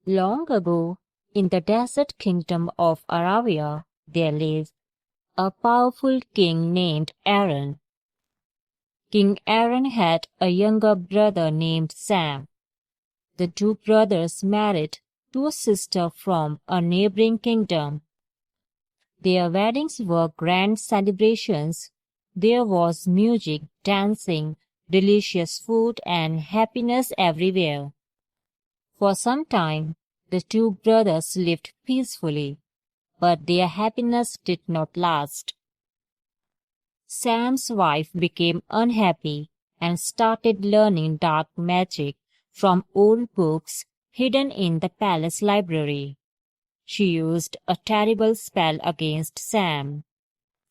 Long ago, in the desert kingdom of Arabia, there lived a powerful king named Aaron. King Aaron had a younger brother named Sam. The two brothers married to a sister from a neighboring kingdom. Their weddings were grand celebrations. There was music, dancing, delicious food, and happiness everywhere. For some time, the two brothers lived peacefully, but their happiness did not last. Sam's wife became unhappy and started learning dark magic from old books hidden in the palace library. She used a terrible spell against Sam.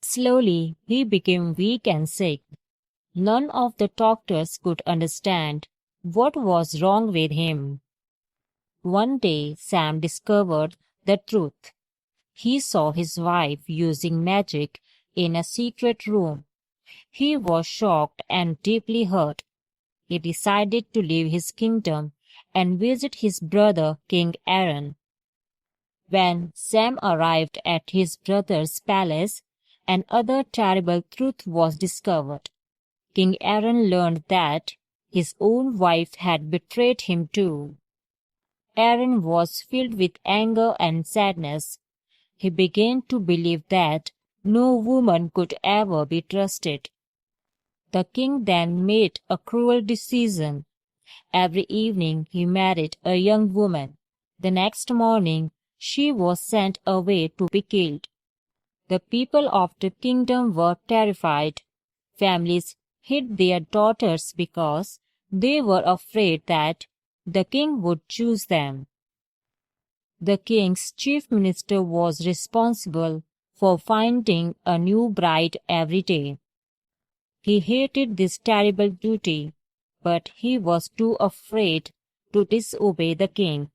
Slowly, he became weak and sick. None of the doctors could understand what was wrong with him. One day, Sam discovered the truth. He saw his wife using magic in a secret room. He was shocked and deeply hurt. He decided to leave his kingdom and visit his brother, King Aaron. When Sam arrived at his brother's palace, another terrible truth was discovered. King Aaron learned that his own wife had betrayed him too. Aaron was filled with anger and sadness. He began to believe that no woman could ever be trusted. The king then made a cruel decision. Every evening he married a young woman. The next morning she was sent away to be killed. The people of the kingdom were terrified. Families hid their daughters because they were afraid that the king would choose them. The king's chief minister was responsible for finding a new bride every day. He hated this terrible duty, but he was too afraid to disobey the king.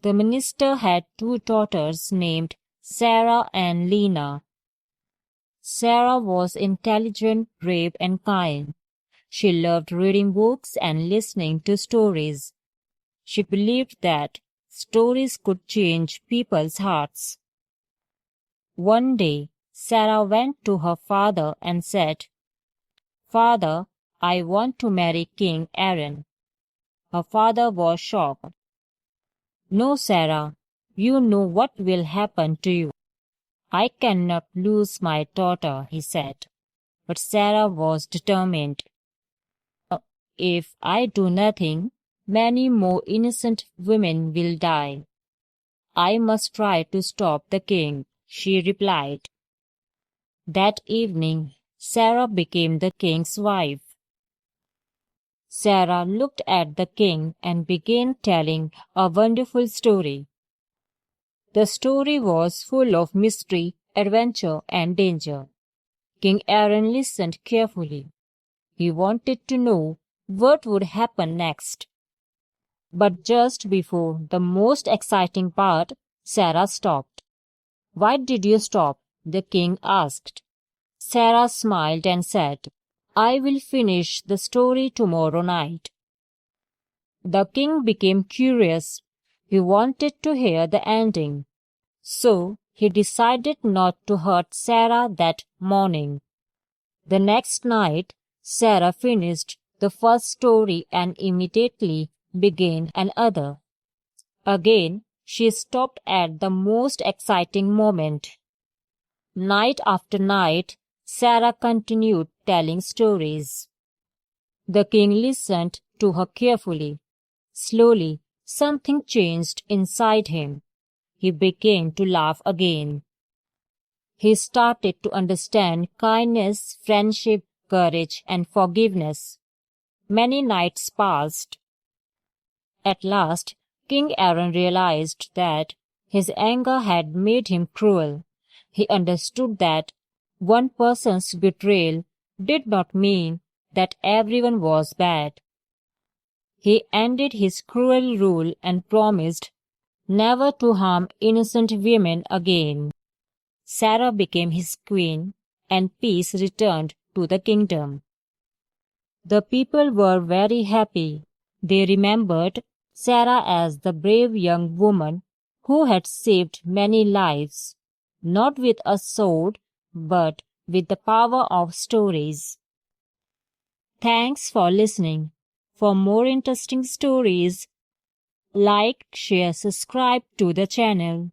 The minister had two daughters named Sarah and Lena. Sarah was intelligent, brave, and kind. She loved reading books and listening to stories. She believed that stories could change people's hearts. One day, Sarah went to her father and said, "Father, I want to marry King Aaron." Her father was shocked. "No, Sarah, you know what will happen to you." "I cannot lose my daughter," he said. But Sarah was determined. "If I do nothing, many more innocent women will die. I must try to stop the king," she replied. That evening, Sarah became the king's wife. Sarah looked at the king and began telling a wonderful story. The story was full of mystery, adventure, and danger. King Aaron listened carefully. He wanted to know what would happen next. But just before the most exciting part, Sarah stopped. "Why did you stop?" the king asked. Sarah smiled and said, "I will finish the story tomorrow night." The king became curious. He wanted to hear the ending. So he decided not to hurt Sarah that morning. The next night, Sarah finished the first story and immediately began another. Again, she stopped at the most exciting moment. Night after night, Sarah continued telling stories. The king listened to her carefully. Slowly, something changed inside him. He began to laugh again. He started to understand kindness, friendship, courage, and forgiveness. Many nights passed. At last, King Aaron realized that his anger had made him cruel. He understood that one person's betrayal did not mean that everyone was bad. He ended his cruel rule and promised never to harm innocent women again. Sarah became his queen, and peace returned to the kingdom. The people were very happy. They remembered Sarah as the brave young woman who had saved many lives, not with a sword, but with the power of stories. Thanks for listening. For more interesting stories, like, share, subscribe to the channel.